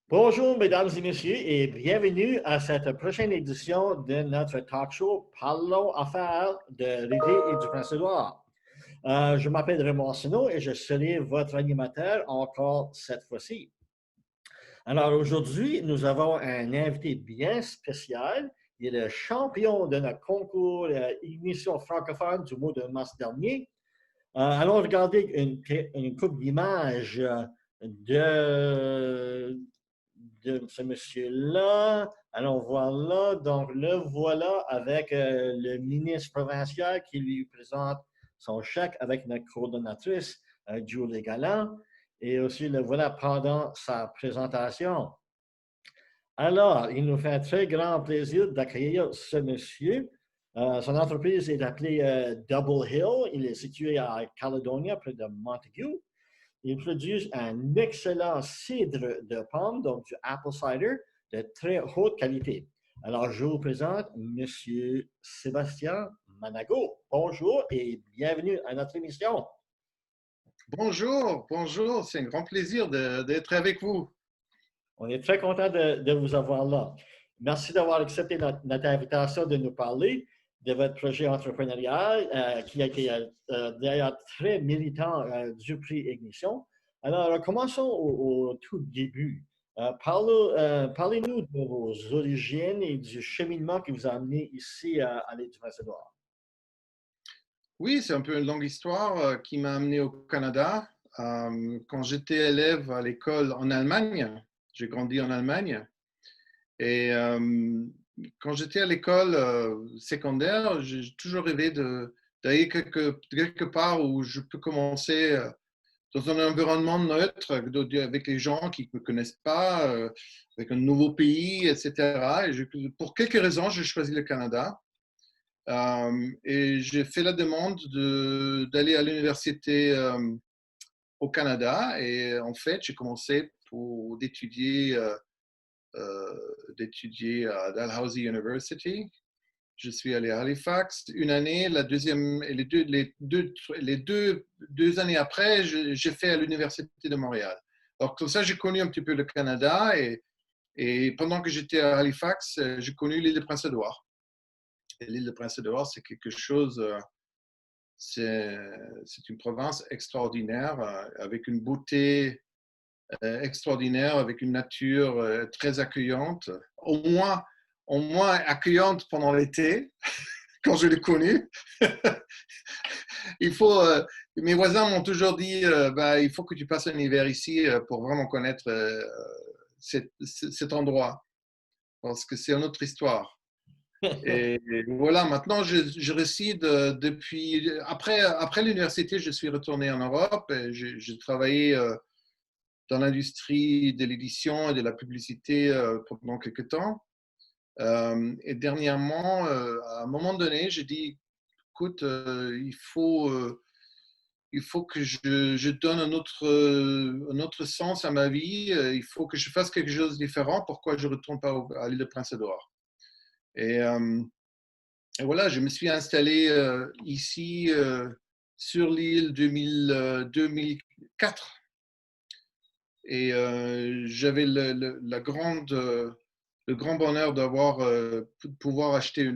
Bonjour, mesdames et messieurs, et bienvenue à cette prochaine édition de notre talk show Parlons affaires de l'idée et du prince-édouard. Je m'appelle Raymond Arsenault et je serai votre animateur encore cette fois-ci. Alors aujourd'hui, nous avons un invité bien spécial. Il est le champion de notre concours Ignition francophone du mois de mars dernier. Allons regarder une couple d'images de, de ce monsieur-là. Allons voir là. Donc, le voilà avec le ministre provincial qui lui présente son chèque avec notre coordonnatrice, Julie Galland. Et aussi, le voilà pendant sa présentation. Alors, il nous fait un très grand plaisir d'accueillir ce monsieur. Son entreprise est appelée Double Hill. Il est situé à Caledonia, près de Montague. Ils produisent un excellent cidre de pomme, donc du apple cider, de très haute qualité. Alors, je vous présente M. Sébastien Manago. Bonjour et bienvenue à notre émission. Bonjour, bonjour, c'est un grand plaisir d'être avec vous. On est très content de vous avoir là. Merci d'avoir accepté notre invitation de nous parler de votre projet entrepreneurial qui a été d'ailleurs très militant du prix Ignition. Alors, commençons au tout début. Parlez-nous de vos origines et du cheminement qui vous a amené ici à l'île du Prince-Édouard. Oui, c'est un peu une longue histoire qui m'a amené au Canada. Quand j'étais élève à l'école en Allemagne, j'ai grandi en Allemagne, et quand j'étais à l'école secondaire, j'ai toujours rêvé d'aller quelque part où je peux commencer dans un environnement neutre, avec les gens qui ne me connaissent pas, avec un nouveau pays, etc. Pour quelques raisons, j'ai choisi le Canada. Et j'ai fait la demande d'aller à l'université au Canada. Et en fait, j'ai commencé d'étudier à Dalhousie University. Je suis allé à Halifax une année, la deuxième et deux années après, j'ai fait à l'université de Montréal. Alors comme ça, j'ai connu un petit peu le Canada, et pendant que j'étais à Halifax, j'ai connu l'île de Prince-Édouard. Et l'île de Prince-Édouard, c'est quelque chose, c'est une province extraordinaire, avec une beauté extraordinaire, avec une nature très accueillante, au moins accueillante pendant l'été, quand je l'ai connue. Mes voisins m'ont toujours dit, bah, il faut que tu passes un hiver ici pour vraiment connaître cet endroit, parce que c'est une autre histoire. Et voilà, maintenant, je réside depuis. Après l'université, je suis retourné en Europe et j'ai travaillé dans l'industrie de l'édition et de la publicité pendant quelques temps. Et dernièrement, à un moment donné, j'ai dit, écoute, il faut que je donne un autre sens à ma vie. Il faut que je fasse quelque chose de différent. Pourquoi je ne retourne pas à l'île de Prince-Édouard? Et, et voilà, je me suis installé ici sur l'île 2004. Et j'avais le grand bonheur de pouvoir acheter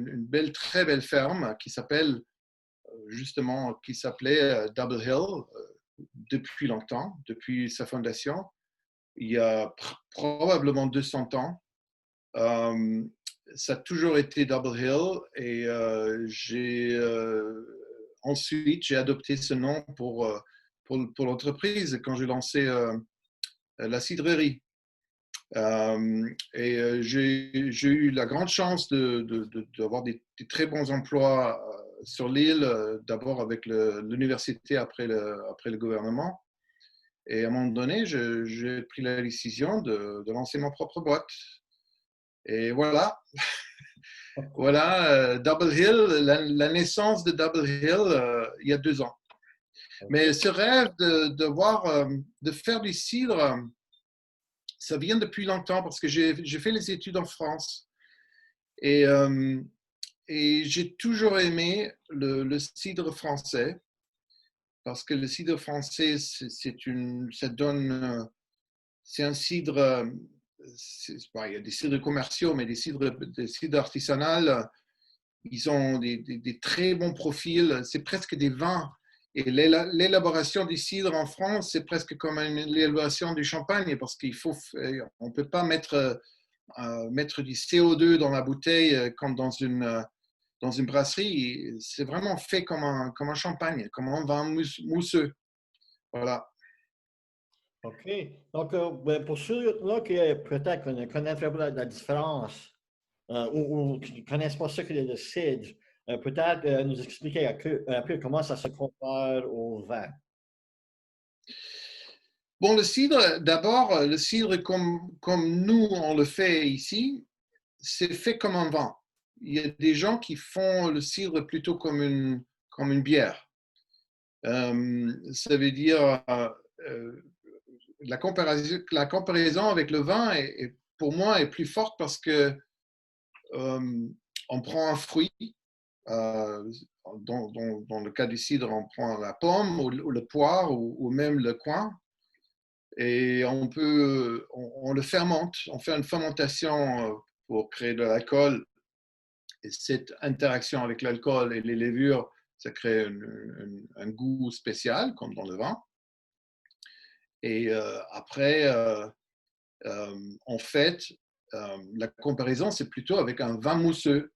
très belle ferme qui s'appelait Double Hill depuis longtemps, depuis sa fondation, il y a probablement 200 ans. Ça a toujours été Double Hill, et ensuite j'ai adopté ce nom pour l'entreprise quand j'ai lancé la cidrerie. Et j'ai eu la grande chance d'avoir des très bons emplois sur l'île, d'abord avec l'université, après le gouvernement. Et à un moment donné, j'ai pris la décision de lancer ma propre boîte. Et voilà, voilà, Double Hill, la naissance de Double Hill il y a 2 ans. Mais ce rêve de faire du cidre, ça vient depuis longtemps parce que j'ai fait les études en France. Et, et j'ai toujours aimé le cidre français, parce que le cidre français, c'est un cidre il y a des cidres commerciaux, mais des cidres artisanaux, ils ont des très bons profils. C'est presque des vins. Et l'élaboration du cidre en France, c'est presque comme l'élaboration du champagne, parce on ne peut pas mettre du CO2 dans la bouteille comme dans une brasserie. C'est vraiment fait comme un champagne, comme un vin mousseux. Voilà. OK. Donc, ben, pour ceux-là qui peut-être ne connaîtraient pas la différence ou qui ne connaissent pas ce qu'est le cidre, peut-être nous expliquer un peu comment ça se compare au vin. Bon, le cidre, d'abord, le cidre comme nous, on le fait ici, c'est fait comme un vin. Il y a des gens qui font le cidre plutôt comme une bière. Ça veut dire, la comparaison avec le vin, pour moi, est plus forte parce que on prend un fruit. euh, dans le cas du cidre, on prend la pomme ou le poire ou même le coin et on le fermente. On fait une fermentation pour créer de l'alcool. Et cette interaction avec l'alcool et les levures, ça crée un goût spécial, comme dans le vin. Et après, en fait, la comparaison, c'est plutôt avec un vin mousseux,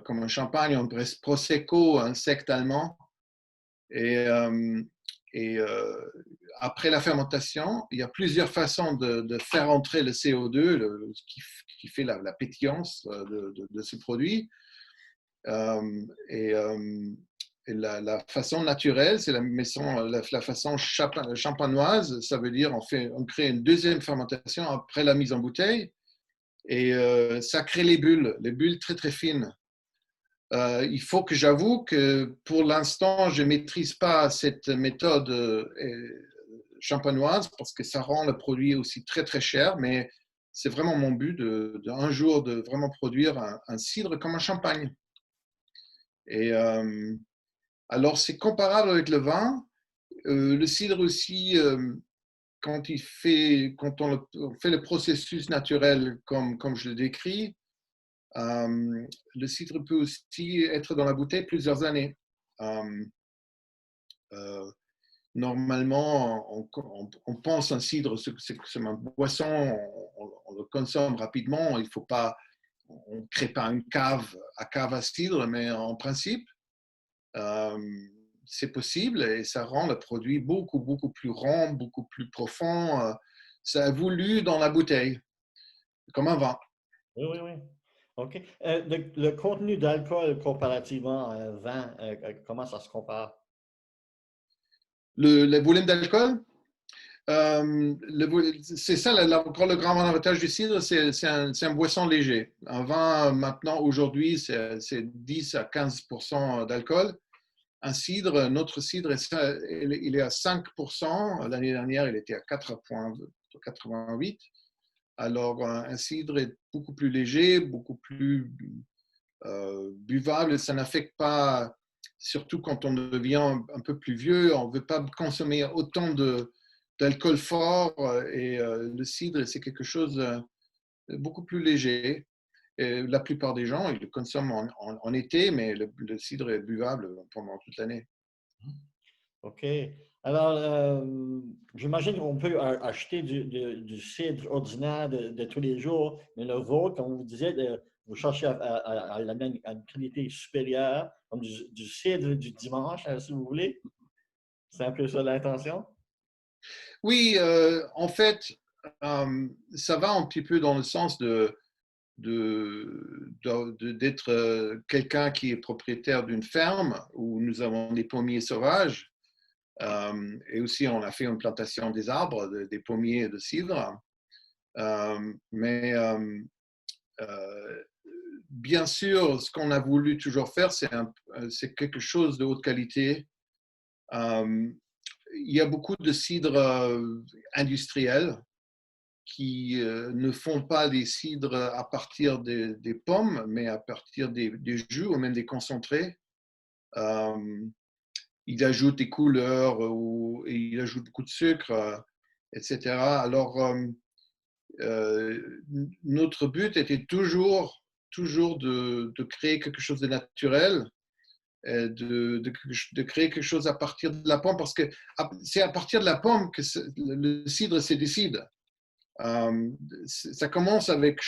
comme un champagne, un prosecco, un sect allemand. Et, euh, et après la fermentation, il y a plusieurs façons de faire entrer le CO2, qui fait la pétillance de ce produit. Euh, et, euh, et la façon naturelle, c'est la façon champenoise. Ça veut dire on crée une deuxième fermentation après la mise en bouteille et ça crée les bulles très très fines. Il faut que j'avoue que pour l'instant, je ne maîtrise pas cette méthode champenoise parce que ça rend le produit aussi très très cher, mais c'est vraiment mon but un jour de vraiment produire un cidre comme un champagne. Et alors, c'est comparable avec le vin. Le cidre aussi, quand on fait le processus naturel comme je le décris, le cidre peut aussi être dans la bouteille plusieurs années. Euh, euh, Normalement, on pense un cidre, c'est un boisson, on le consomme rapidement. Il faut pas, on ne crée pas une cave à cidre, mais en principe, euh, c'est possible et ça rend le produit beaucoup, beaucoup plus rond, beaucoup plus profond. Ça évolue dans la bouteille, comme un vin. Oui, oui, oui. OK. Le contenu d'alcool comparativement à un vin, comment ça se compare? Le volume d'alcool, c'est ça le grand avantage du cidre, c'est un boisson léger. Un vin, maintenant, aujourd'hui, c'est 10 à 15% d'alcool. Un cidre, notre cidre, il est à 5%. L'année dernière, il était à 4,88. Alors, un cidre est beaucoup plus léger, beaucoup plus buvable. Ça n'affecte pas, surtout quand on devient un peu plus vieux, on ne veut pas consommer autant d'alcool fort. Et le cidre, c'est quelque chose de beaucoup plus léger. Et la plupart des gens, ils le consomment en été, mais le cidre est buvable pendant toute l'année. OK. Alors, j'imagine qu'on peut acheter du cidre ordinaire de tous les jours, mais le vôtre, comme vous disiez, vous cherchez à l'amener à une qualité supérieure, comme du cidre du dimanche, si vous voulez. C'est un peu ça l'intention? Oui, en fait, ça va un petit peu dans le sens d'être quelqu'un qui est propriétaire d'une ferme où nous avons des pommiers sauvages. Et aussi, on a fait une plantation des arbres, des pommiers de cidre. Mais bien sûr, ce qu'on a voulu toujours faire, c'est quelque chose de haute qualité. Euh, il y a beaucoup de cidres industriels qui ne font pas des cidres à partir des pommes, mais à partir des jus ou même des concentrés. Euh, ils ajoutent des couleurs ou ils ajoutent beaucoup de sucre, etc. Alors, notre but était toujours de créer quelque chose de naturel, de créer quelque chose à partir de la pomme, parce que c'est à partir de la pomme que le cidre se décide. Ça commence avec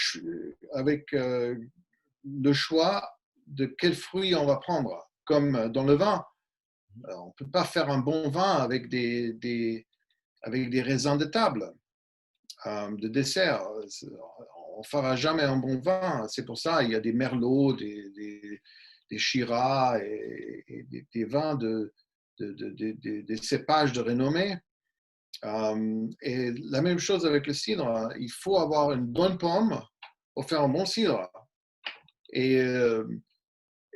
le choix de quel fruit on va prendre. Comme dans le vin, on ne peut pas faire un bon vin avec avec des raisins de table, de dessert. On ne fera jamais un bon vin. C'est pour ça qu'il y a des merlots, des Shiraz et des vins des cépages de renommée. Et la même chose avec le cidre. Il faut avoir une bonne pomme pour faire un bon cidre. Et,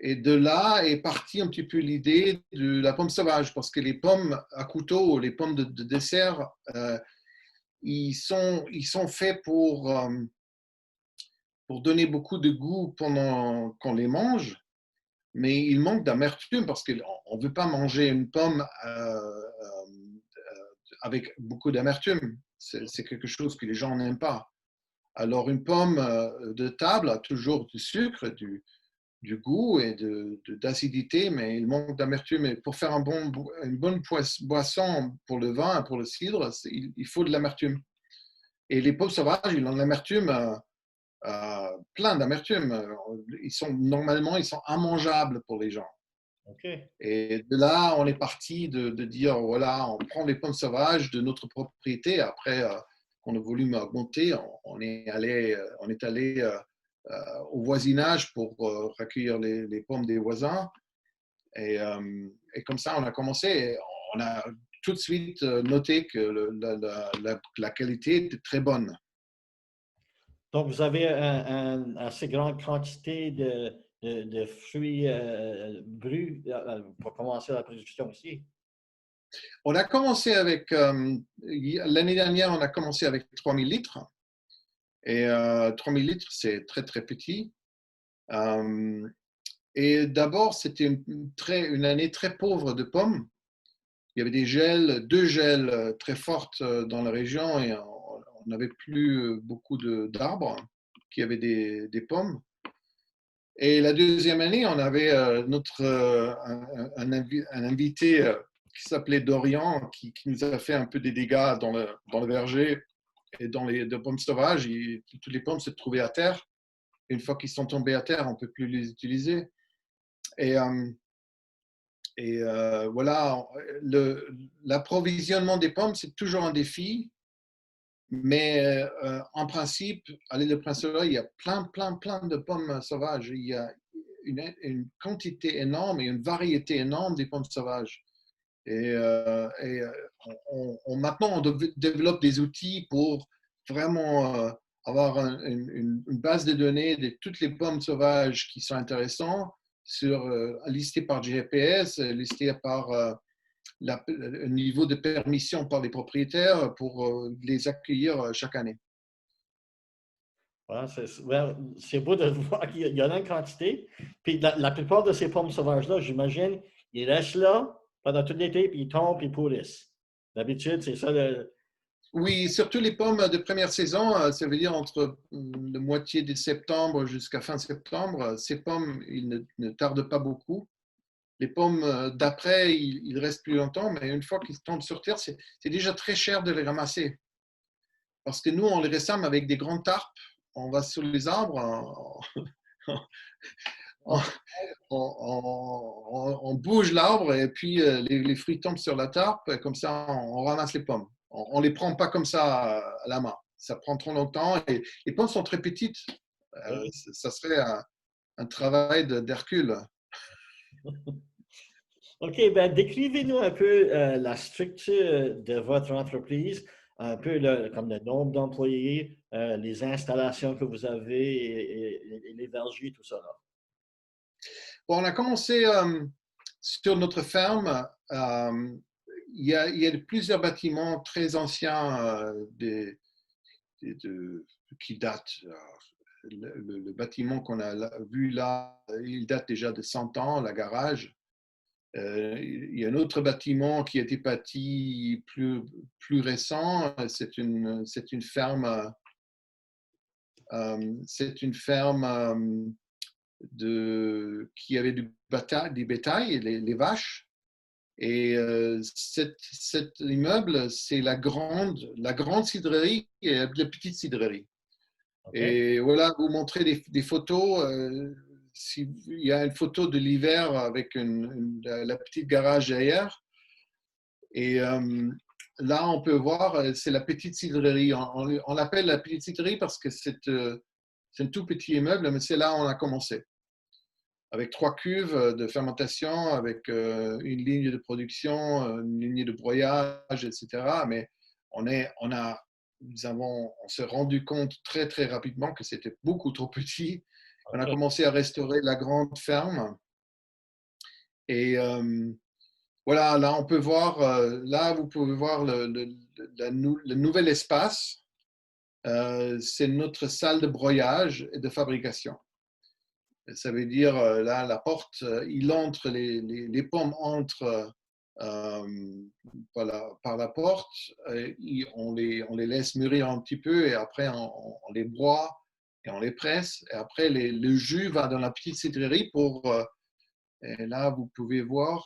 et de là est partie un petit peu l'idée de la pomme sauvage, parce que les pommes à couteau, les pommes de dessert, ils sont faits pour donner beaucoup de goût pendant qu'on les mange, mais ils manquent d'amertume parce qu'on ne veut pas manger une pomme avec beaucoup d'amertume. C'est quelque chose que les gens n'aiment pas. Alors, une pomme de table a toujours du sucre, du goût et d'acidité, mais il manque d'amertume. Et pour faire une bonne boisson pour le vin, pour le cidre, il faut de l'amertume. Et les pommes sauvages, ils ont l'amertume, plein d'amertume. Normalement, ils sont immangeables pour les gens. OK. Et de là, on est parti de dire, voilà, on prend les pommes sauvages de notre propriété. Après, quand le volume a augmenté, on est allé au voisinage pour recueillir les pommes des voisins. Et comme ça, on a commencé. Et on a tout de suite noté que la qualité était très bonne. Donc, vous avez une assez grande quantité de fruits brus pour commencer la production ici. On a commencé avec, l'année dernière, on a commencé avec 3000 litres. Et 3000 litres, c'est très, très petit. Et d'abord, c'était une année très pauvre de pommes. Il y avait deux gels très fortes dans la région et on n'avait plus beaucoup d'arbres qui avaient des pommes. Et la deuxième année, on avait un invité qui s'appelait Dorian, qui nous a fait un peu des dégâts dans le verger et dans les pommes sauvages. Toutes les pommes se trouvaient à terre. Une fois qu'ils sont tombés à terre, on ne peut plus les utiliser. Et, voilà, l'approvisionnement des pommes, c'est toujours un défi. Mais en principe, à l'île de Prince-Soleil, il y a plein de pommes sauvages. Il y a une quantité énorme et une variété énorme des pommes sauvages. Et, maintenant, on développe des outils pour vraiment avoir une base de données de toutes les pommes sauvages qui sont intéressantes, listées par GPS, listées par le niveau de permission par les propriétaires pour les accueillir chaque année. Voilà, c'est beau de voir qu'il y en a une quantité. Puis la plupart de ces pommes sauvages-là, j'imagine, ils restent là pendant tout l'été, puis ils tombent, puis ils pourrissent. D'habitude, c'est ça le. Oui, surtout les pommes de première saison, ça veut dire entre la moitié de septembre jusqu'à fin septembre, ces pommes, ils ne tardent pas beaucoup. Les pommes d'après, ils restent plus longtemps, mais une fois qu'ils tombent sur terre, c'est déjà très cher de les ramasser. Parce que nous, on les ressame avec des grandes tarpes. On va sur les arbres, on, on bouge l'arbre et puis les fruits tombent sur la tarpe. Et comme ça, on ramasse les pommes. On ne les prend pas comme ça à la main. Ça prend trop longtemps. Et les pommes sont très petites. Ça serait un travail d'Hercule. OK, ben décrivez-nous un peu la structure de votre entreprise, un peu comme le nombre d'employés, les installations que vous avez et les vergers, tout ça là. Bon, on a commencé sur notre ferme. Il y a plusieurs bâtiments très anciens qui datent. Le bâtiment qu'on a vu là, il date déjà de 100 ans, la garage. Il y a un autre bâtiment qui a été bâti plus récent. C'est une ferme C'est une ferme qui avait du bétail, les vaches. Et cet immeuble, c'est la grande cidrerie et la petite cidrerie. OK. Et voilà, vous montrer des photos. Il y a une photo de l'hiver avec la petite garage derrière. Et là, on peut voir, c'est la petite cidrerie. On l'appelle la petite cidrerie parce que c'est un tout petit immeuble, mais c'est là où on a commencé. Avec 3 cuves de fermentation, avec une ligne de production, une ligne de broyage, etc. Mais on s'est rendu compte très, très rapidement que c'était beaucoup trop petit. On a OK. commencé à restaurer la grande ferme. Et voilà, là, on peut voir, là, vous pouvez voir le nouvel espace. C'est notre salle de broyage et de fabrication. Ça veut dire, là, la porte, les pommes entrent par la porte, on les laisse mûrir un petit peu et après on les broie et on les presse. Et après, le jus va dans la petite cidrerie et là, vous pouvez voir,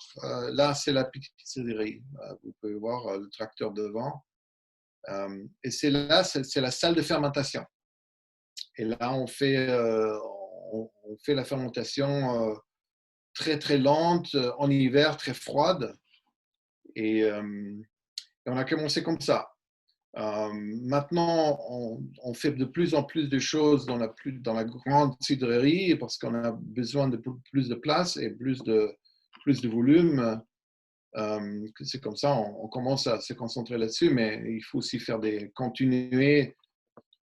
là, c'est la petite cidrerie. Vous pouvez voir le tracteur devant. Et c'est là, c'est la salle de fermentation. Et là, on fait la fermentation très, très lente, en hiver, très froide. Et on a commencé comme ça. Maintenant, on fait de plus en plus de choses dans la grande cidrerie parce qu'on a besoin de plus de place et plus de volume. C'est comme ça, on commence à se concentrer là-dessus, mais il faut aussi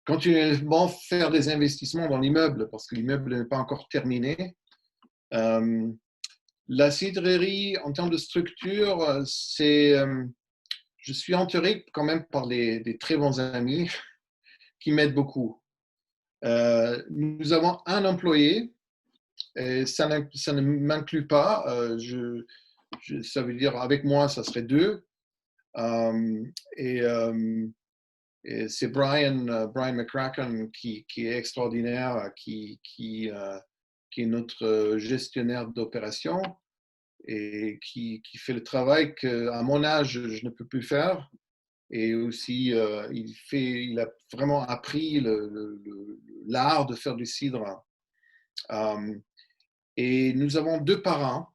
continuellement faire des investissements dans l'immeuble parce que l'immeuble n'est pas encore terminé. La cidrerie, en termes de structure, je suis entouré quand même par des très bons amis qui m'aident beaucoup. Nous avons un employé, et ça ne m'inclut pas. Ça veut dire avec moi, ça serait 2. Et, et c'est Brian McCracken qui est extraordinaire, qui est notre gestionnaire d'opération et qui fait le travail qu'à mon âge, je ne peux plus faire. Et aussi, il a vraiment appris l'art de faire du cidre. Et nous avons 2 parrains.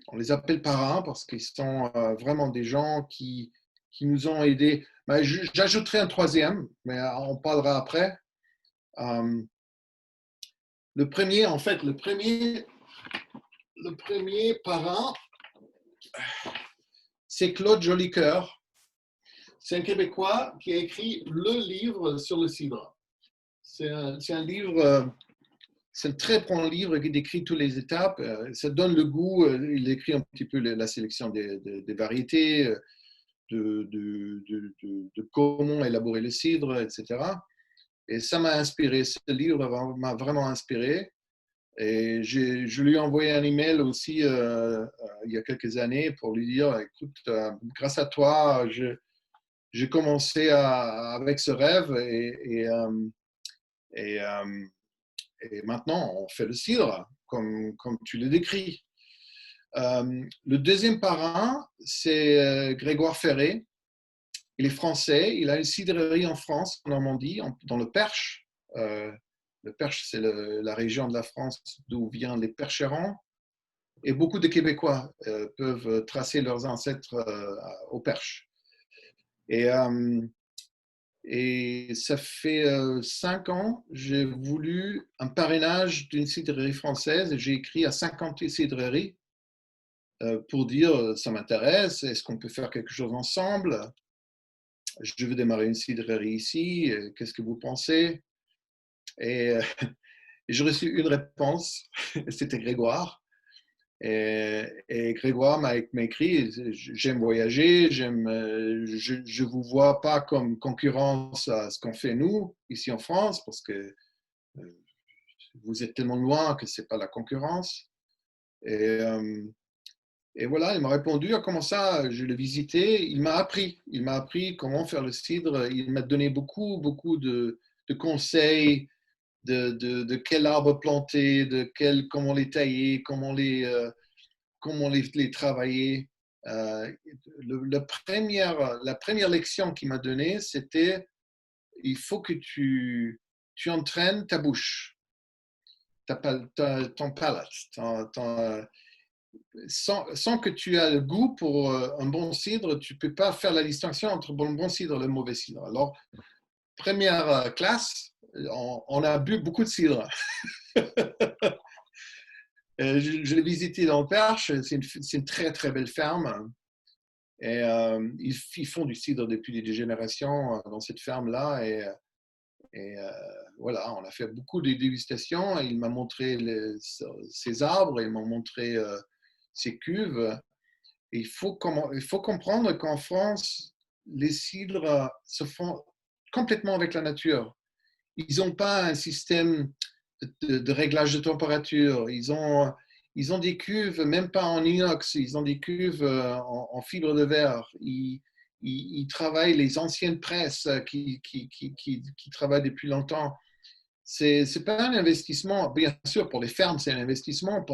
On les appelle parrains parce qu'ils sont vraiment des gens qui nous ont aidés. Ben, j'ajouterai un 3e, mais on parlera après. Le premier, en fait, le premier parrain, c'est Claude Jolicoeur. C'est un Québécois qui a écrit le livre sur le cidre. C'est un livre, c'est un très bon livre qui décrit toutes les étapes. Ça donne le goût. Il décrit un petit peu la sélection des variétés, de comment élaborer le cidre, etc. Et ça m'a inspiré. Ce livre m'a vraiment inspiré. Et je lui ai envoyé un email aussi il y a quelques années pour lui dire, écoute, grâce à toi, j'ai commencé avec ce rêve et, et maintenant on fait le cidre comme tu le décris. Le deuxième parrain, c'est Grégoire Ferré. Il est français, il a une cidrerie en France, en Normandie, dans le Perche. Le Perche, c'est la région de la France d'où viennent les percherons. Et beaucoup de Québécois peuvent tracer leurs ancêtres au Perche. Et, et ça fait 5 ans, j'ai voulu un parrainage d'une cidrerie française et j'ai écrit à 50 cidreries pour dire ça m'intéresse, est-ce qu'on peut faire quelque chose ensemble? Je veux démarrer une cidrerie ici, qu'est-ce que vous pensez? Et j'ai reçu une réponse, c'était Grégoire. Et Grégoire m'a écrit, j'aime voyager, je ne vous vois pas comme concurrence à ce qu'on fait nous, ici en France, parce que vous êtes tellement loin que ce n'est pas la concurrence. Et voilà, il m'a répondu, comment ça, je l'ai visité, il m'a appris comment faire le cidre, il m'a donné beaucoup de conseils de quel arbre planter, comment les tailler, comment les travailler. La première leçon qu'il m'a donnée, c'était il faut que tu entraînes ta bouche, ton palate, sans que tu aies le goût pour un bon cidre, tu ne peux pas faire la distinction entre le bon cidre et le mauvais cidre. Alors, première classe, on a bu beaucoup de cidre. Je l'ai visité dans le Perche, c'est une très très belle ferme. Et ils font du cidre depuis des générations dans cette ferme-là. Et voilà, on a fait beaucoup de dégustations. Il m'a montré ses arbres, il m'a montré ses cuves. Et il faut comprendre qu'en France, les cidres se font complètement avec la nature. Ils n'ont pas un système de réglage de température. Ils ont des cuves, même pas en inox, ils ont des cuves en fibre de verre. Ils travaillent les anciennes presses qui travaillent depuis longtemps. C'est pas un investissement, bien sûr, pour les fermes, c'est un investissement,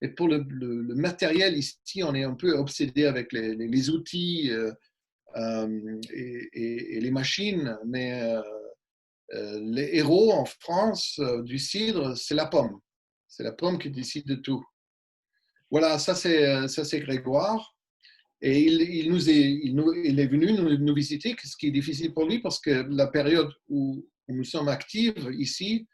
mais pour le matériel, ici, on est un peu obsédé avec les outils et les machines, mais les héros en France du cidre, c'est la pomme. C'est la pomme qui décide de tout. Voilà, ça c'est Grégoire. Et il est venu nous visiter, ce qui est difficile pour lui parce que la période où nous sommes actifs ici,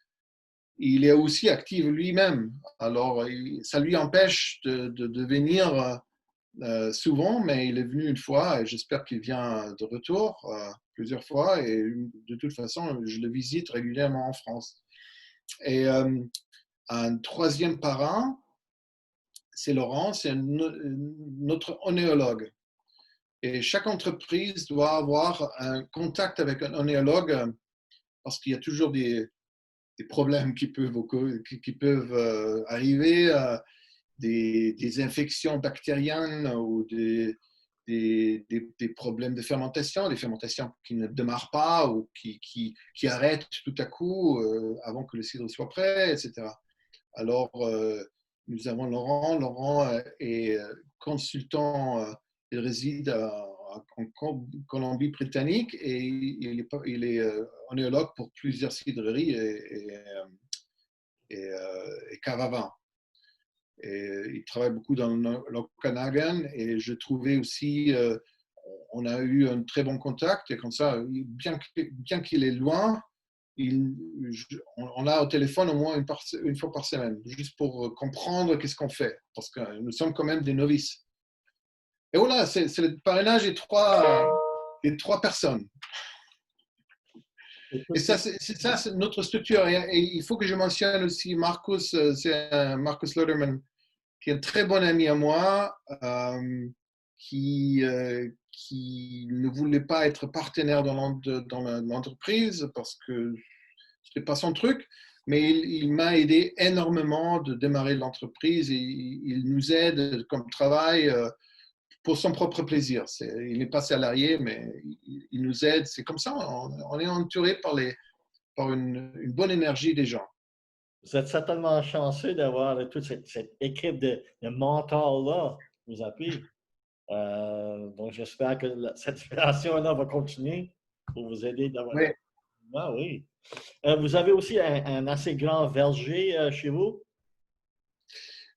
il est aussi actif lui-même. Alors, ça lui empêche de venir souvent, mais il est venu une fois et j'espère qu'il vient de retour plusieurs fois. Et de toute façon, je le visite régulièrement en France. Et un troisième parrain, c'est Laurent, c'est notre onéologue. Et chaque entreprise doit avoir un contact avec un onéologue parce qu'il y a toujours des problèmes qui peuvent arriver, des infections bactériennes ou des problèmes de fermentation, des fermentations qui ne démarrent pas ou qui arrêtent tout à coup avant que le cidre soit prêt, etc. Alors, nous avons Laurent. Laurent est consultant, il réside en Colombie-Britannique et il est onéologue pour plusieurs cidreries et cave à vin. Et il travaille beaucoup dans l'Okanagan et je trouvais aussi, on a eu un très bon contact et comme ça, bien qu'il est loin, on l'a au téléphone au moins une fois par semaine, juste pour comprendre qu'est-ce qu'on fait, parce que nous sommes quand même des novices. Et voilà, c'est le parrainage des trois personnes. Et ça, c'est notre structure. Et il faut que je mentionne aussi Marcus, c'est Marcus Loderman, qui est un très bon ami à moi, qui ne voulait pas être partenaire dans l'entreprise parce que ce n'était pas son truc, mais il m'a aidé énormément de démarrer l'entreprise et il nous aide comme travail pour son propre plaisir. Il n'est pas salarié, mais il nous aide. C'est comme ça, on est entouré par une bonne énergie des gens. Vous êtes certainement chanceux d'avoir toute cette équipe de mentors-là qui vous appuie. Donc, j'espère que cette fédération-là va continuer pour vous aider d'avoir. Oui. Ah oui. Vous avez aussi un assez grand verger chez vous?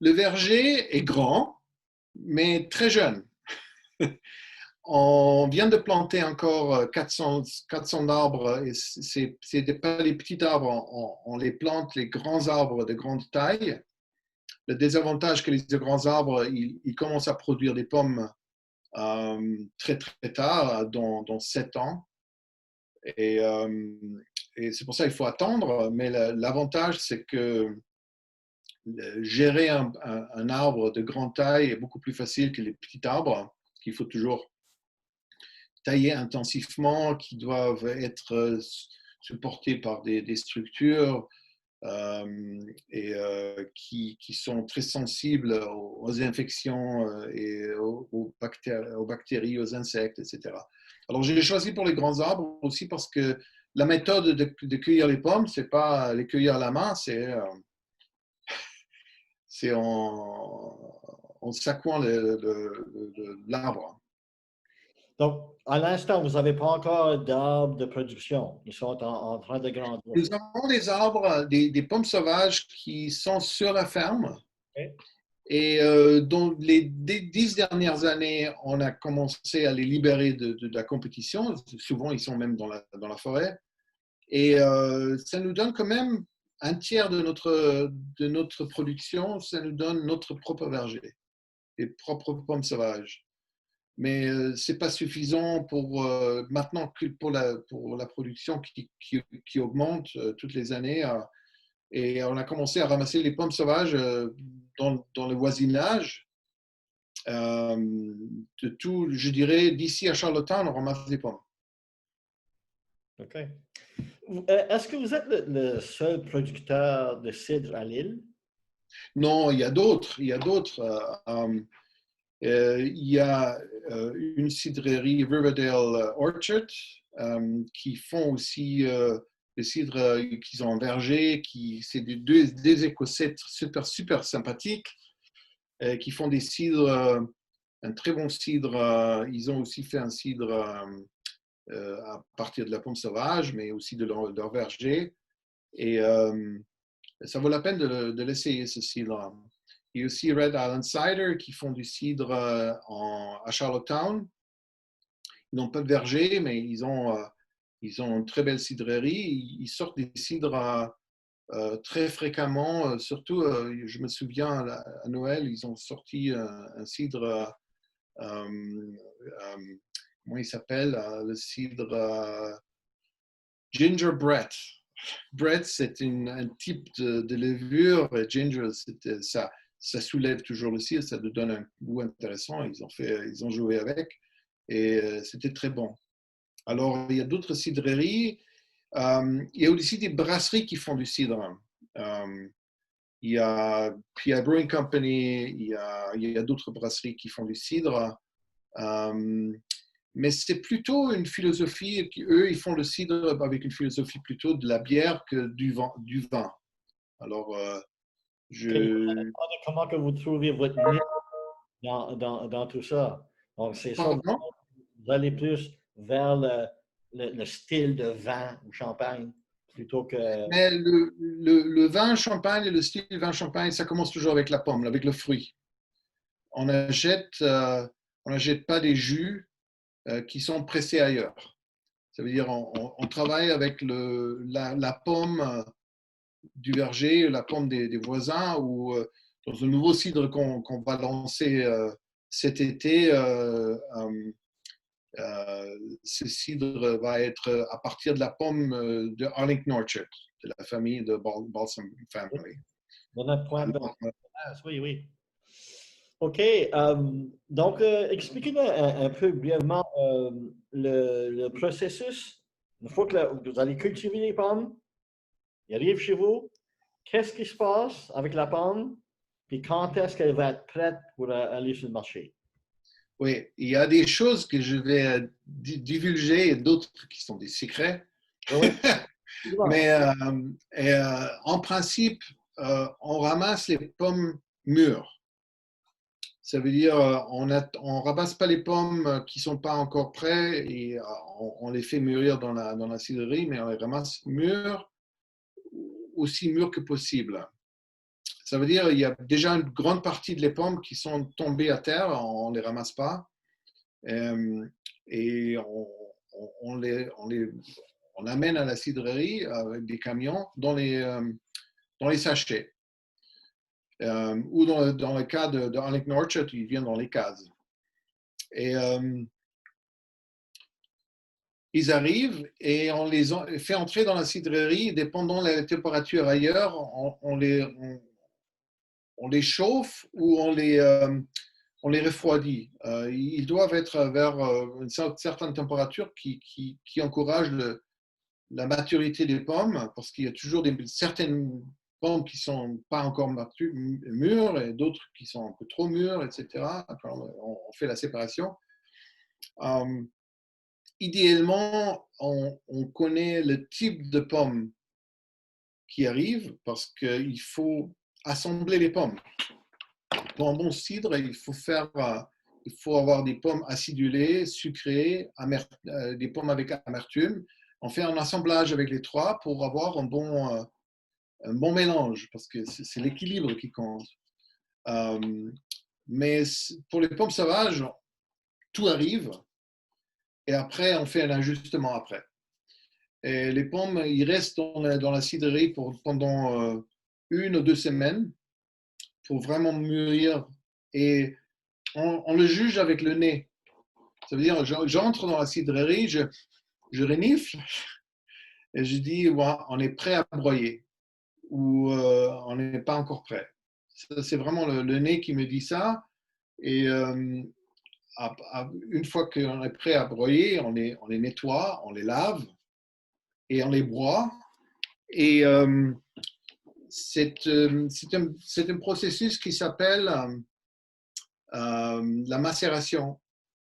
Le verger est grand, mais très jeune. On vient de planter encore 400 arbres et c'est pas les petits arbres, on les plante les grands arbres de grande taille. Le désavantage que les grands arbres, ils commencent à produire des pommes très très tard, dans 7 ans. Et c'est pour ça qu'il faut attendre. Mais l'avantage, c'est que gérer un arbre de grande taille est beaucoup plus facile que les petits arbres, qu'il faut toujours tailler intensivement, qui doivent être supportés par des structures qui sont très sensibles aux infections et aux bactéries, aux insectes, etc. Alors, j'ai choisi pour les grands arbres aussi parce que la méthode de cueillir les pommes, c'est pas les cueillir à la main, c'est en secouant l'arbre. Donc, à l'instant, vous n'avez pas encore d'arbres de production. Ils sont en train de grandir. Nous avons des arbres, des pommes sauvages qui sont sur la ferme. OK. Et dans les 10 dernières années, on a commencé à les libérer de la compétition. Souvent, ils sont même dans la forêt. Et ça nous donne quand même un tiers de notre production. Ça nous donne notre propre verger, les propres pommes sauvages. Mais ce n'est pas suffisant pour maintenant pour la production qui augmente toutes les années. Et on a commencé à ramasser les pommes sauvages dans le voisinage. De tout, je dirais, d'ici à Charlottetown, on ramasse des pommes. OK. Est-ce que vous êtes le seul producteur de cidre à l'île? Non, il y a d'autres. Il y a d'autres. Il y a une cidrerie, Riverdale Orchard, qui font aussi des cidres qu'ils ont en verger, c'est des Écossais super, super sympathiques, qui font des cidres, un très bon cidre. Ils ont aussi fait un cidre à partir de la pomme sauvage, mais aussi de leur verger. Et ça vaut la peine de l'essayer, ce cidre. Il y a aussi Red Island Cider qui font du cidre à Charlottetown. Ils n'ont pas de verger, mais ils ont une très belle cidrerie. Ils sortent des cidres très fréquemment. Surtout, je me souviens à Noël, ils ont sorti un cidre, comment il s'appelle, le cidre gingerbread. Bread, c'est un type de levure. Ginger, ça soulève toujours le cidre, ça nous donne un goût intéressant. Ils ont joué avec et c'était très bon. Alors, il y a d'autres cidreries. Il y a aussi des brasseries qui font du cidre. Il y a P.I. Brewing Company, il y a d'autres brasseries qui font du cidre. Mais c'est plutôt une philosophie, eux, ils font le cidre avec une philosophie plutôt de la bière que du vin. Alors, Comment que vous trouvez votre niche dans tout ça? Donc, c'est ça, Pardon? vous allez plus vers le style de vin ou champagne plutôt que... Mais le vin champagne et le style vin champagne, ça commence toujours avec la pomme, avec le fruit. On n'achète pas des jus qui sont pressés ailleurs. Ça veut dire on travaille avec la pomme du verger, la pomme des voisins, ou dans un nouveau cidre qu'on va lancer cet été, ce cidre va être à partir de la pomme de Arlington Orchard, de la famille de Balsam Family. De notre point de Alors, vue, oui, oui. OK. Donc, expliquez-nous un peu brièvement le processus. Une fois que vous allez cultiver les pommes, ils arrivent chez vous. Qu'est-ce qui se passe avec la pomme? Puis quand est-ce qu'elle va être prête pour aller sur le marché? oui, il y a des choses que je vais divulguer et d'autres qui sont des secrets. Oui, oui. Mais en principe, on ramasse les pommes mûres. Ça veut dire on ne ramasse pas les pommes qui ne sont pas encore prêtes et on les fait mûrir dans la cidrerie, mais on les ramasse mûres, aussi mûres que possible. Ça veut dire qu'il y a déjà une grande partie des pommes qui sont tombées à terre, on ne les ramasse pas. Et on amène à la cidrerie avec des camions dans les sachets. Ou dans le cas de Arlington Orchard, ils viennent dans les cases. Et ils arrivent et on les fait entrer dans la cidrerie. Dépendant de la température ailleurs, on les chauffe ou on les refroidit. Ils doivent être vers une certaine température qui encourage la maturité des pommes, parce qu'il y a toujours certaines pommes qui ne sont pas encore mûres et d'autres qui sont un peu trop mûres, etc. On fait la séparation. idéalement, on connaît le type de pommes qui arrive parce qu'il faut assembler les pommes. Pour un bon cidre, il faut avoir des pommes acidulées, sucrées, des pommes avec amertume. On fait un assemblage avec les trois pour avoir un bon mélange parce que c'est l'équilibre qui compte. Mais pour les pommes sauvages, tout arrive et après, on fait un ajustement après. Et les pommes, ils restent dans la cidrerie pendant 1 ou 2 semaines pour vraiment mûrir. Et on le juge avec le nez. Ça veut dire, j'entre dans la cidrerie, je renifle et je dis, ouais, on est prêt à broyer ou on n'est pas encore prêt. C'est vraiment le nez qui me dit ça. Et une fois qu'on est prêt à broyer, on les nettoie, on les lave et on les broie. Et c'est un processus qui s'appelle la macération.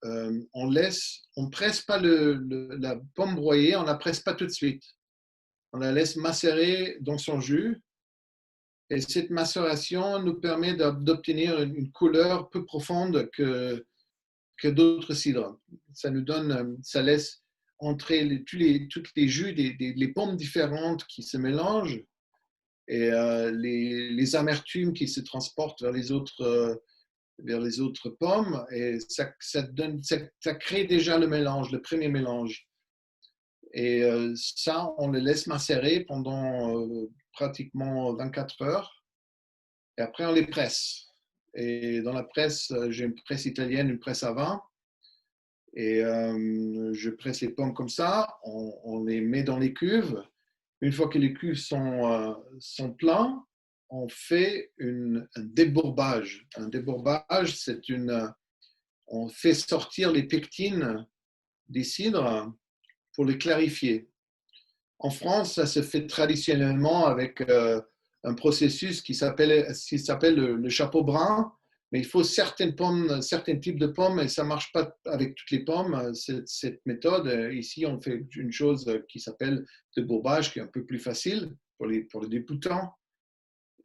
On ne presse pas la pomme broyée, on ne la presse pas tout de suite. On la laisse macérer dans son jus. Et cette macération nous permet d'obtenir une couleur peu profonde que d'autres cidres. Ça laisse entrer tous les jus des pommes différentes qui se mélangent et les amertumes qui se transportent vers les autres pommes. Et ça crée déjà le mélange, le premier mélange. Et ça, on le laisse macérer pendant pratiquement 24 heures. Et après, on les presse. Et dans la presse, j'ai une presse italienne, une presse à vin. Et je presse les pommes comme ça. On les met dans les cuves. Une fois que les cuves sont pleins, on fait un débourbage. Un débourbage, on fait sortir les pectines des cidres pour les clarifier. En France, ça se fait traditionnellement avec un processus qui s'appelle le chapeau brun, mais il faut certains types de pommes et ça ne marche pas avec toutes les pommes, cette méthode. Ici, on fait une chose qui s'appelle le débourbage, qui est un peu plus facile pour les débutants.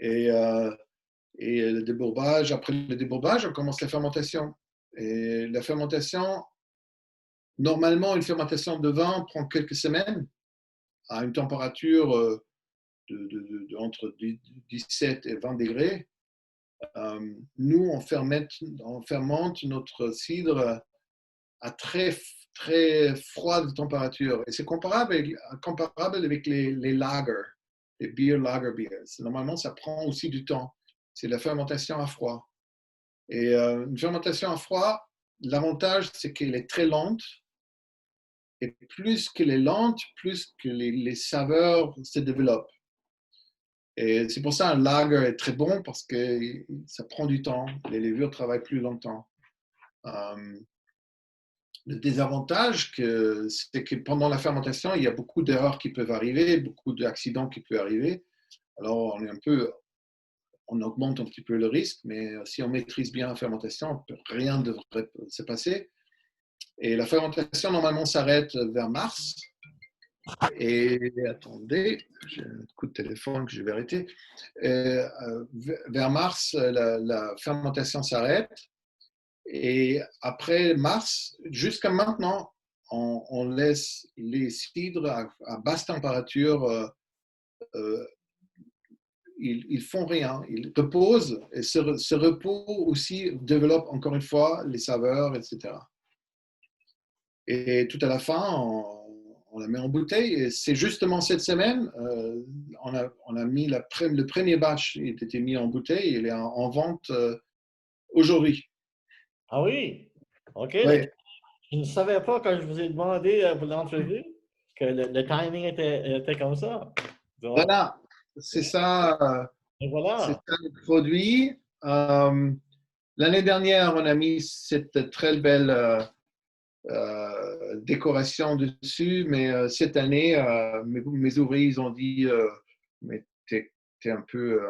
Et le débourbage, après le débourbage, on commence la fermentation. Et la fermentation, normalement, une fermentation de vin prend quelques semaines à une température entre 17 et 20 degrés. Nous, on fermente notre cidre à très, très froide température. Et c'est comparable avec les lagers, les beer lager beers. Normalement, ça prend aussi du temps. C'est la fermentation à froid. Et une fermentation à froid, l'avantage, c'est qu'elle est très lente. Et plus qu'elle est lente, plus que les saveurs se développent. Et c'est pour ça un lager est très bon parce que ça prend du temps. Les levures travaillent plus longtemps. Le désavantage, c'est que pendant la fermentation, il y a beaucoup d'erreurs qui peuvent arriver, beaucoup d'accidents qui peuvent arriver. Alors, on augmente un petit peu le risque, mais si on maîtrise bien la fermentation, rien ne devrait se passer. Et la fermentation, normalement, s'arrête vers mars. Et attendez, j'ai un coup de téléphone que je vais arrêter. Vers mars, la fermentation s'arrête. Et après mars, jusqu'à maintenant, on laisse les cidres à basse température. Ils font rien, ils reposent. Et ce repos aussi développe encore une fois les saveurs, etc. Et tout à la fin, on la met en bouteille. Et c'est justement cette semaine, on a mis le premier batch, il a été mis en bouteille. Il est en vente aujourd'hui. Ah oui? OK. Oui, Je ne savais pas quand je vous ai demandé pour l'entrevue que le timing était comme ça. Donc, voilà, c'est ça, et c'est voilà. ça le produit. L'année dernière, on a mis cette très belle décoration dessus, mais cette année, mes ouvriers ils ont dit mais t'es un peu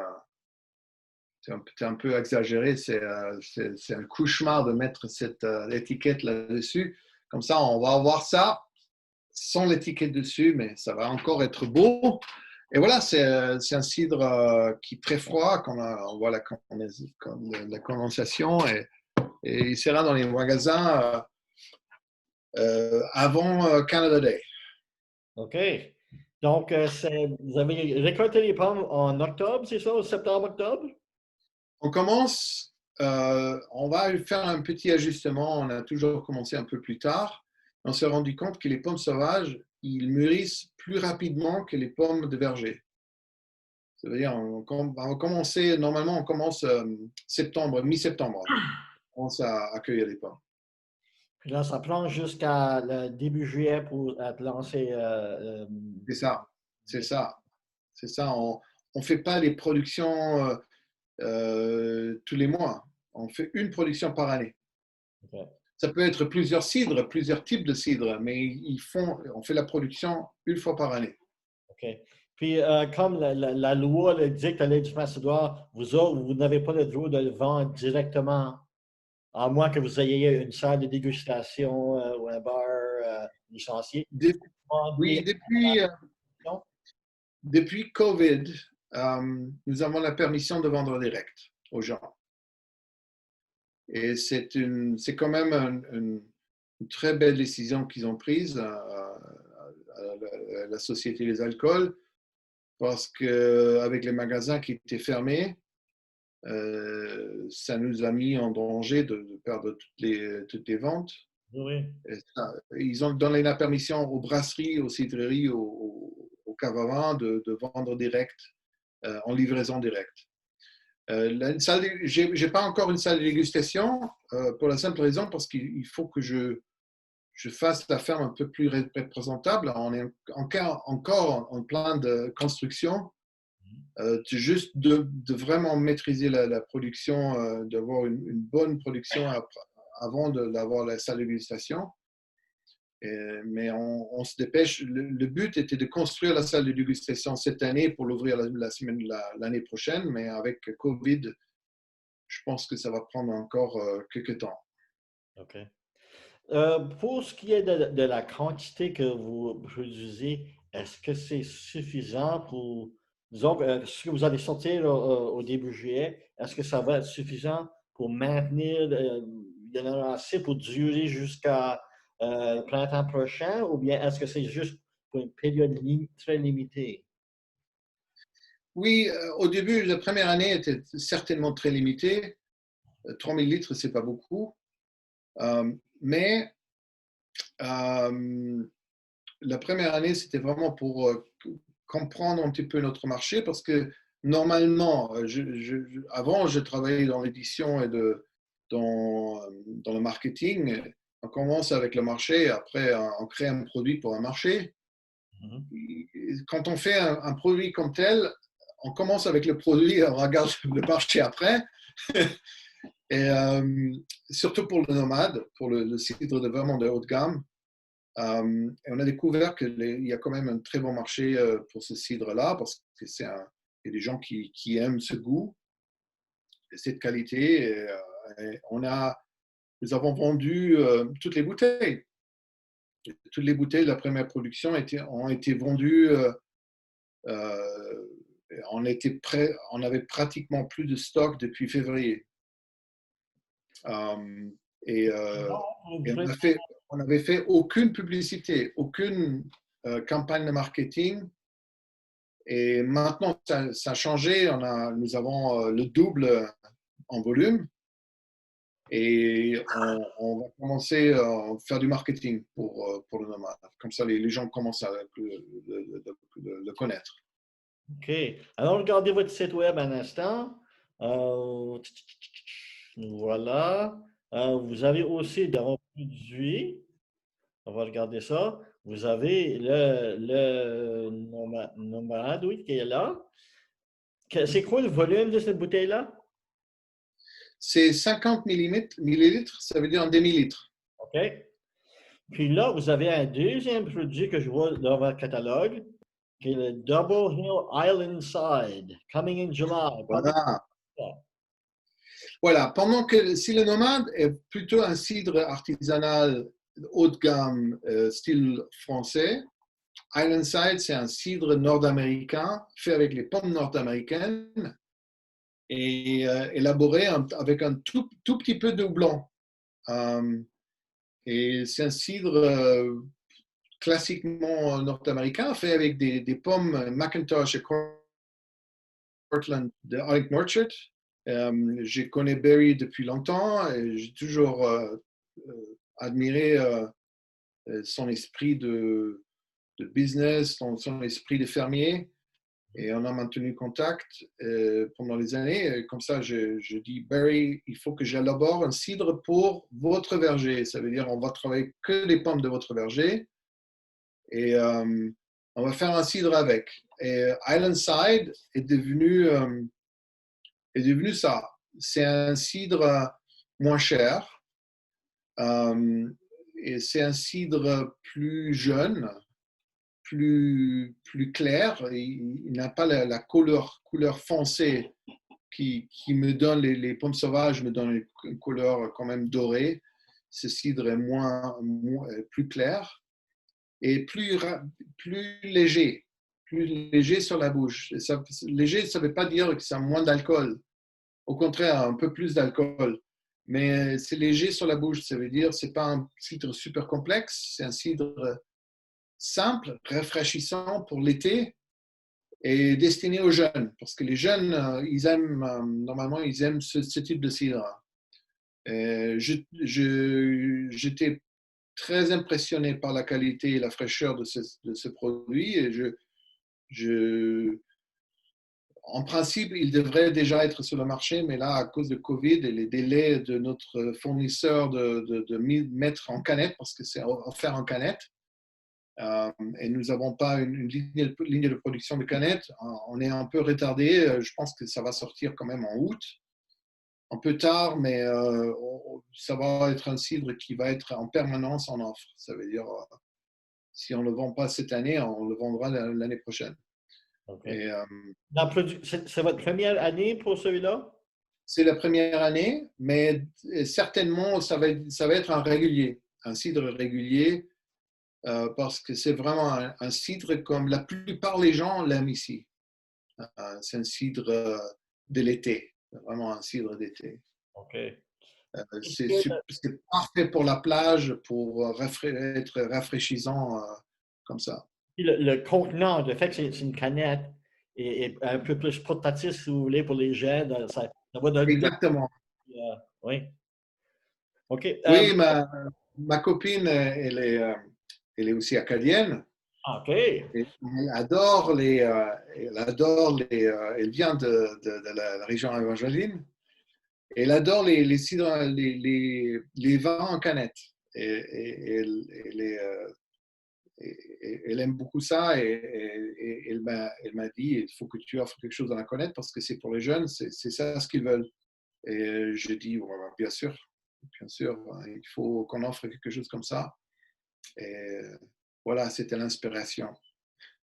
t'es un peu exagéré, c'est un cauchemar de mettre cette étiquette là-dessus. Comme ça, on va avoir ça sans l'étiquette dessus, mais ça va encore être beau. Et voilà, c'est un cidre qui est très froid, quand on voit la condensation, et il sera dans les magasins avant Canada Day. OK. Donc, vous avez récolté les pommes en octobre, c'est ça, septembre-octobre? On commence, on va faire un petit ajustement. On a toujours commencé un peu plus tard. On s'est rendu compte que les pommes sauvages, ils mûrissent plus rapidement que les pommes de verger. Ça veut dire, on va commencer, normalement, on commence septembre, mi-septembre. On commence à accueillir les pommes. Puis là, ça prend jusqu'à le début juillet pour être lancé. C'est ça, c'est ça, c'est ça. On ne fait pas les productions tous les mois. On fait une production par année. OK. Ça peut être plusieurs cidres, plusieurs types de cidres, mais on fait la production une fois par année. OK. Puis, comme la loi le dicte à l'aide du Macédoine, vous n'avez pas le droit de le vendre directement, à moins que vous ayez une salle de dégustation ou un bar licencié. Oui, depuis COVID, nous avons la permission de vendre direct aux gens. Et c'est quand même une très belle décision qu'ils ont prise à la Société des alcools, parce qu'avec les magasins qui étaient fermés, ça nous a mis en danger de perdre toutes les ventes. Oui. Ils ont donné la permission aux brasseries, aux cidreries, aux caves à vin de vendre direct, en livraison directe. Je n'ai pas encore une salle de dégustation pour la simple raison parce qu'il faut que je fasse la ferme un peu plus représentable. On est encore en plein de construction. Juste de vraiment maîtriser la production, d'avoir une bonne production avant d'avoir la salle de dégustation. Mais on se dépêche. Le but était de construire la salle de dégustation cette année pour l'ouvrir l'année prochaine, mais avec COVID, je pense que ça va prendre encore quelques temps. OK. Pour ce qui est de la quantité que vous produisez, est-ce que c'est suffisant pour, disons, ce que vous allez sortir au début juillet, est-ce que ça va être suffisant pour maintenir, il y en a assez pour durer jusqu'à le printemps prochain, ou bien est-ce que c'est juste pour une période très limitée? Oui, au début, la première année était certainement très limitée. 3000 litres, c'est pas beaucoup. Mais la première année, c'était vraiment pour comprendre un petit peu notre marché, parce que normalement, avant, je travaillais dans l'édition et dans le marketing. On commence avec le marché, après, on crée un produit pour un marché. Quand on fait un produit comme tel, on commence avec le produit, on regarde le marché après. Et surtout pour le nomade, pour le cidre vraiment de haut de gamme. Et on a découvert qu'il y a quand même un très bon marché pour ce cidre-là, parce que il y a des gens qui aiment ce goût et cette qualité. Et nous avons vendu toutes les bouteilles. Toutes les bouteilles de la première production ont été vendues. On avait pratiquement plus de stock depuis février. Et on n'avait fait aucune publicité, aucune campagne de marketing. Et maintenant, ça a changé. Nous avons le double en volume. Et on va commencer à faire du marketing pour le nomade. Comme ça, les gens commencent à le connaître. OK. Alors, regardez votre site web un instant. Voilà. Vous avez aussi des produits. On va regarder ça. Vous avez le nomade, oui, qui est là. C'est quoi le volume de cette bouteille-là? C'est 50 millilitres, ça veut dire un demi-litre. OK. Puis là, vous avez un deuxième produit que je vois dans votre catalogue, qui est le Double Hill Island Side, coming in July. Voilà. Voilà. Si le nomade est plutôt un cidre artisanal haut de gamme, style français. Islandside, c'est un cidre nord-américain fait avec les pommes nord-américaines et élaboré avec un tout petit peu de houblon. Et c'est un cidre classiquement nord-américain fait avec des pommes McIntosh et Cortland de Arctic Orchard. Je connais Barry depuis longtemps et j'ai toujours admiré son esprit de business, son esprit de fermier. Et on a maintenu contact pendant les années. Comme ça, je dis, Barry, il faut que j'élabore un cidre pour votre verger. Ça veut dire on va travailler que les pommes de votre verger et on va faire un cidre avec. Et Islandside est devenu ça. C'est un cidre moins cher et c'est un cidre plus jeune, plus clair. Il n'a pas la couleur foncée qui me donne les pommes sauvages, me donne une couleur quand même dorée. Ce cidre est plus clair et plus léger. Plus léger sur la bouche. Léger, ça ne veut pas dire que ça a moins d'alcool. Au contraire, un peu plus d'alcool. Mais c'est léger sur la bouche. Ça veut dire que ce n'est pas un cidre super complexe. C'est un cidre simple, rafraîchissant pour l'été et destiné aux jeunes. Parce que les jeunes, normalement, ils aiment ce type de cidre. J'étais très impressionné par la qualité et la fraîcheur de ce produit. Et en principe, il devrait déjà être sur le marché, mais là, à cause de Covid et les délais de notre fournisseur de mettre en canette, parce que c'est offert en canette, et nous n'avons pas une ligne de production de canettes, on est un peu retardé. Je pense que ça va sortir quand même en août, un peu tard, mais ça va être un cidre qui va être en permanence en offre. Ça veut dire, si on ne le vend pas cette année, on le vendra l'année prochaine. Okay. C'est votre première année pour celui-là? C'est la première année, mais certainement, ça va être un régulier, un cidre régulier, parce que c'est vraiment un cidre comme la plupart des gens l'aiment ici. C'est un cidre de l'été, vraiment un cidre d'été. OK. C'est parfait pour la plage, pour être rafraîchissant comme ça. Le contenant, le fait que c'est une canette est un peu plus portatif, si vous voulez, pour les jeunes. Ça va donner. Exactement. Oui. OK. Oui, ma copine, elle est aussi acadienne. OK. Et elle vient de la région Evangeline. Et elle adore les cidres, les vins en canette. Et elle aime beaucoup ça. Et elle m'a dit, il faut que tu offres quelque chose dans la canette parce que c'est pour les jeunes, c'est ça ce qu'ils veulent. Et je dis, ouais, bien sûr, il faut qu'on offre quelque chose comme ça. Et voilà, c'était l'inspiration.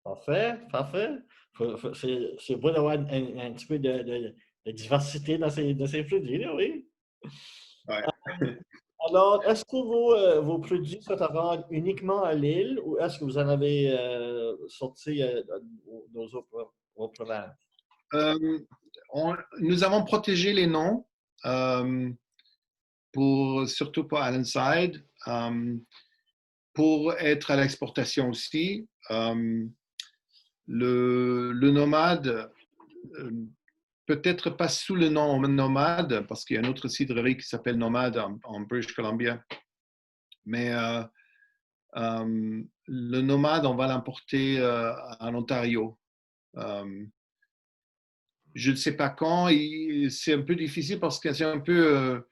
Parfait, parfait. C'est beau d'avoir un petit peu de diversité dans ces produits, là, oui. Ouais. Alors, est-ce que vos produits sont à vendre uniquement à Lille ou est-ce que vous en avez sorti dans autres provinces? Nous avons protégé les noms, surtout pour Islandside, pour être à l'exportation aussi. Le nomade, peut-être pas sous le nom nomade, parce qu'il y a une autre cidrerie qui s'appelle Nomade en British Columbia. Mais le nomade, on va l'importer en Ontario. Je ne sais pas quand. C'est un peu difficile parce que c'est un peu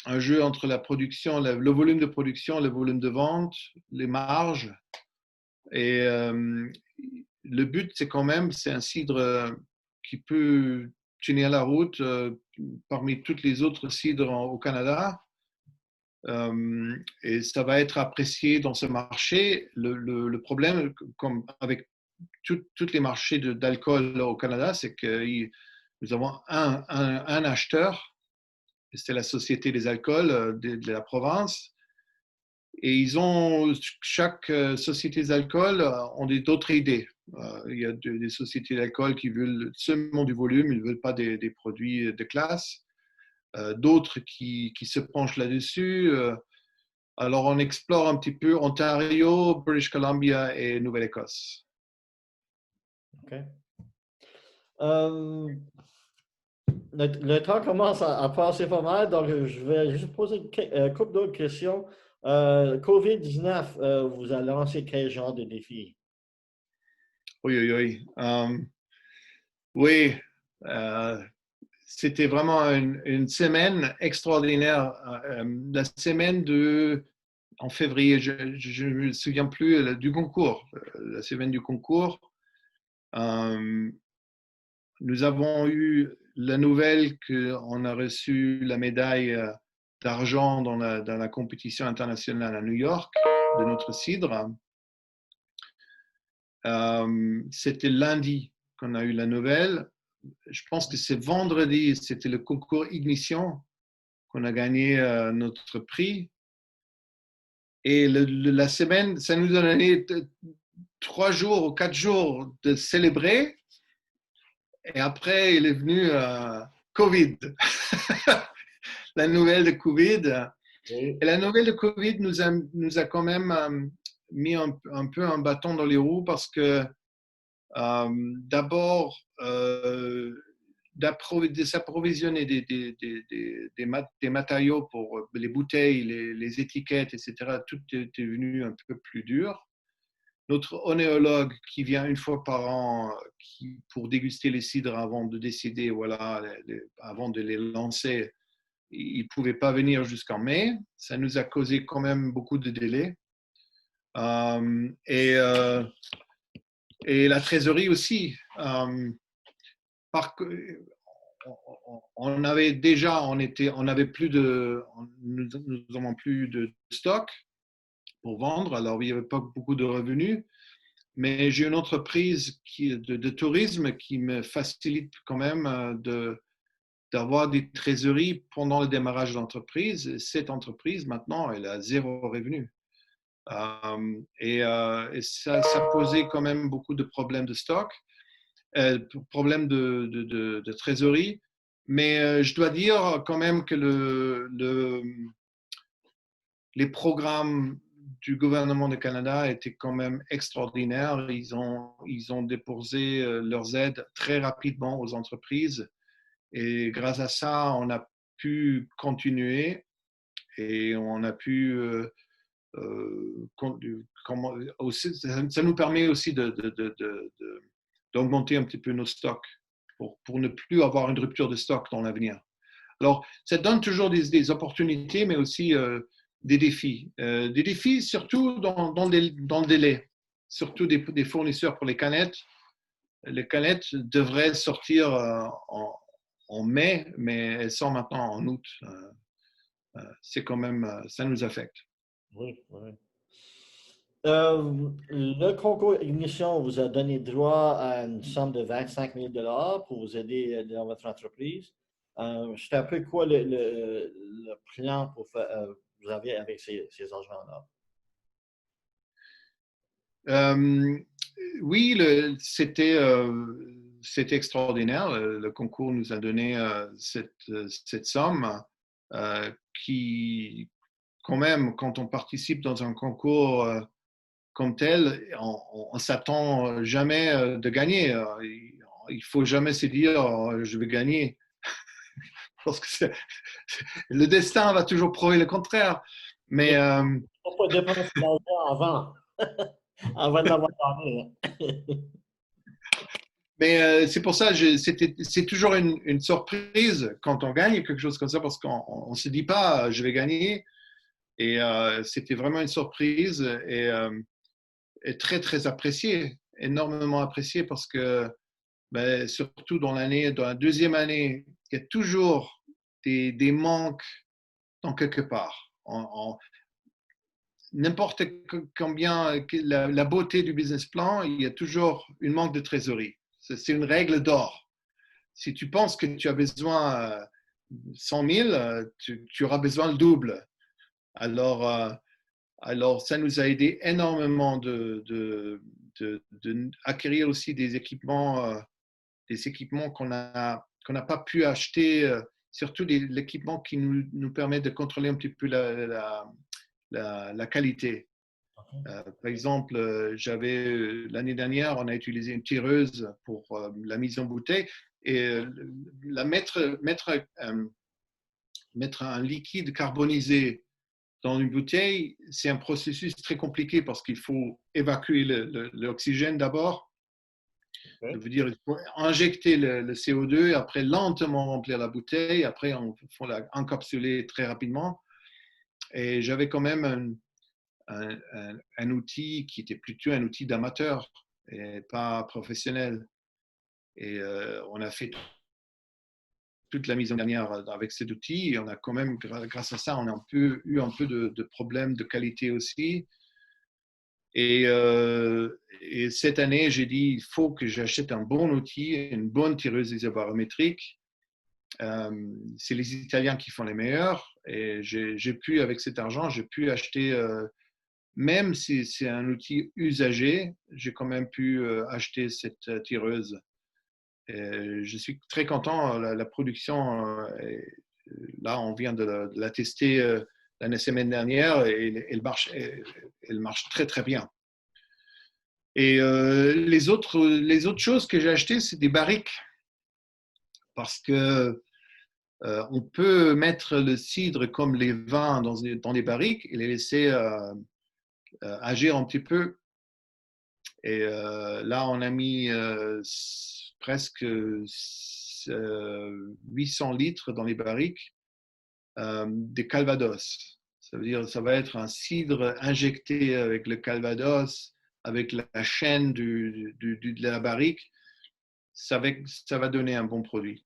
un jeu entre la production, le volume de production, le volume de vente, les marges. Et le but, c'est quand même, c'est un cidre qui peut tenir la route parmi toutes les autres cidres au Canada. Et ça va être apprécié dans ce marché. Le problème, comme avec tous les marchés d'alcool au Canada, c'est que nous avons un acheteur, c'est la Société des alcools de la province. Et chaque société d'alcool ont d'autres idées. Il y a des sociétés d'alcool qui veulent seulement du volume, ils ne veulent pas des produits de classe. D'autres qui se penchent là-dessus. Alors, on explore un petit peu Ontario, British Columbia et Nouvelle-Écosse. OK. Le temps commence à passer pas mal, donc je vais juste poser une couple d'autres questions. COVID-19 vous a lancé quel genre de défi? Oui, oui, oui. Oui, c'était vraiment une semaine extraordinaire. La semaine en février, je ne me souviens plus du concours. La semaine du concours, nous avons eu la nouvelle qu'on a reçu la médaille d'argent dans la compétition internationale à New York de notre cidre. C'était lundi qu'on a eu la nouvelle. Je pense que c'est vendredi, c'était le concours Ignition qu'on a gagné notre prix. Et la semaine, ça nous a donné 3 jours ou 4 jours de célébrer. Et après, il est venu Covid. La nouvelle de Covid. Oui. Et la nouvelle de Covid nous a quand même mis un peu un bâton dans les roues parce que d'abord, de s'approvisionner des matériaux pour les bouteilles, les étiquettes, etc., tout est devenu un peu plus dur. Notre onéologue qui vient une fois par an pour déguster les cidres avant de décider, voilà, avant de les lancer, il ne pouvait pas venir jusqu'en mai. Ça nous a causé quand même beaucoup de délais. Et la trésorerie aussi. On avait déjà, on avait plus nous n'avons plus de stock pour vendre, alors il n'y avait pas beaucoup de revenus. Mais j'ai une entreprise de tourisme qui me facilite quand même d'avoir des trésoreries pendant le démarrage de l'entreprise. Cette entreprise, maintenant, elle a 0 revenu. Et ça posait quand même beaucoup de problèmes de stock, problèmes de trésorerie. Mais je dois dire quand même que les programmes du gouvernement du Canada étaient quand même extraordinaires. Ils ont déposé leurs aides très rapidement aux entreprises. Et grâce à ça, on a pu continuer et on a pu ça nous permet aussi d'augmenter un petit peu nos stocks pour ne plus avoir une rupture de stock dans l'avenir. Alors, ça donne toujours des opportunités, mais aussi des défis. Des défis surtout dans le délai, surtout des fournisseurs pour les canettes. Les canettes devraient sortir en mai, mais elles sont maintenant en août. C'est quand même, ça nous affecte. Oui, oui. Le concours Ignition vous a donné droit à une somme de 25 000 pour vous aider dans votre entreprise. C'est un peu quoi le plan vous avez avec ces argents-là? Oui, c'était extraordinaire. Le concours nous a donné cette somme qui, quand même, quand on participe dans un concours comme tel, on ne s'attend jamais de gagner. Il ne faut jamais se dire je vais gagner. Parce que le destin va toujours prouver le contraire. Mais Pourquoi dépenser l'argent avant de l'avoir gagné? Mais c'est pour ça, c'est toujours une surprise quand on gagne quelque chose comme ça, parce qu'on ne se dit pas je vais gagner. Et c'était vraiment une surprise et très, très appréciée, énormément appréciée, parce que ben, surtout dans la deuxième année, il y a toujours des manques dans quelque part. N'importe combien, la beauté du business plan, il y a toujours une manque de trésorerie. C'est une règle d'or. Si tu penses que tu as besoin 100 000, tu auras besoin le double. Alors, Alors, ça nous a aidé énormément d'acquérir aussi des équipements qu'on n'a pas pu acheter, surtout l'équipement qui nous permet de contrôler un petit peu la qualité. Par exemple, l'année dernière, on a utilisé une tireuse pour la mise en bouteille et mettre un liquide carbonisé dans une bouteille, c'est un processus très compliqué parce qu'il faut évacuer l'oxygène d'abord. OK. Ça veut dire qu'il faut injecter le CO2 et après lentement remplir la bouteille. Après, il faut la encapsuler très rapidement. Et j'avais quand même un outil qui était plutôt un outil d'amateur et pas professionnel. Et on a fait toute la mise en dernière avec cet outil et on a quand même, grâce à ça, on a eu un peu de problèmes de qualité aussi. Et cette année, j'ai dit, il faut que j'achète un bon outil, une bonne tireuse isobarométrique. C'est les Italiens qui font les meilleurs. Et j'ai pu, avec cet argent, j'ai pu acheter, même si c'est un outil usagé, j'ai quand même pu acheter cette tireuse. Et je suis très content. La production, là, on vient de la tester la semaine dernière et elle marche très, très bien. Et les autres choses que j'ai achetées, c'est des barriques. Parce que on peut mettre le cidre comme les vins dans des barriques et les laisser agir un petit peu. Et là, on a mis presque 800 litres dans les barriques des Calvados. Ça veut dire ça va être un cidre injecté avec le Calvados, avec la chaîne de la barrique. Ça va donner un bon produit.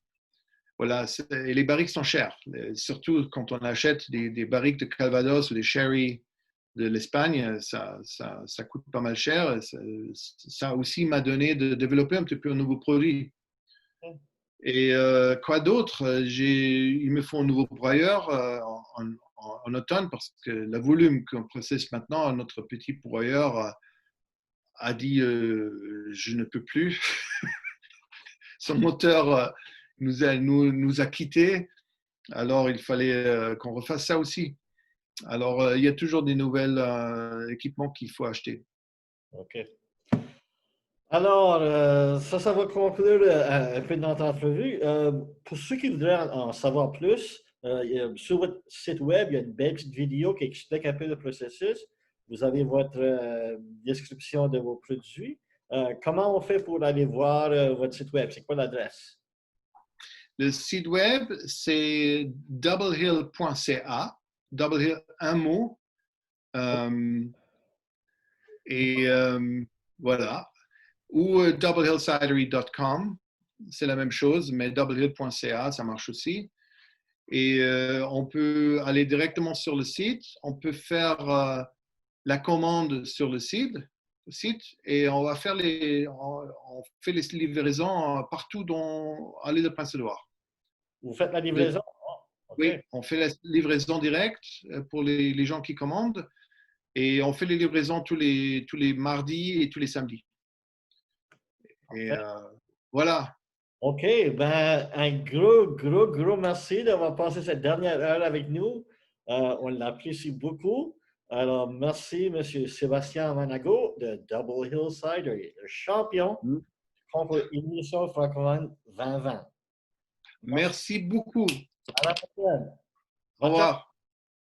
Voilà, et les barriques sont chères, surtout quand on achète des barriques de Calvados ou des sherry de l'Espagne, ça coûte pas mal cher. Ça aussi m'a donné de développer un petit peu un nouveau produit. Et quoi d'autre? Il me faut un nouveau broyeur en automne parce que le volume qu'on processe maintenant, notre petit broyeur a dit je ne peux plus. Son moteur nous a quittés. Alors, il fallait qu'on refasse ça aussi. Alors, il y a toujours des nouvelles équipements qu'il faut acheter. OK. Alors, ça va conclure un peu notre entrevue. Pour ceux qui voudraient en savoir plus, sur votre site web, il y a une belle petite vidéo qui explique un peu le processus. Vous avez votre description de vos produits. Comment on fait pour aller voir votre site web? C'est quoi l'adresse? Le site web, c'est doublehill.ca. Double Hill, un mot. Et voilà. Ou doublehillcidery.com. C'est la même chose, mais doublehill.ca, ça marche aussi. Et on peut aller directement sur le site. On peut faire la commande sur le site et on fait les livraisons partout à l'île de Prince-Édouard. Vous faites la livraison? OK. Oui, on fait la livraison directe pour les gens qui commandent et on fait les livraisons tous les mardis et tous les samedis. Et voilà. OK, ben, un gros merci d'avoir passé cette dernière heure avec nous. On l'apprécie beaucoup. Alors, merci, M. Sébastien Manago de Double Hill Cidery, le champion du concours Émission francophone 2020. Merci beaucoup. À la prochaine. Au revoir.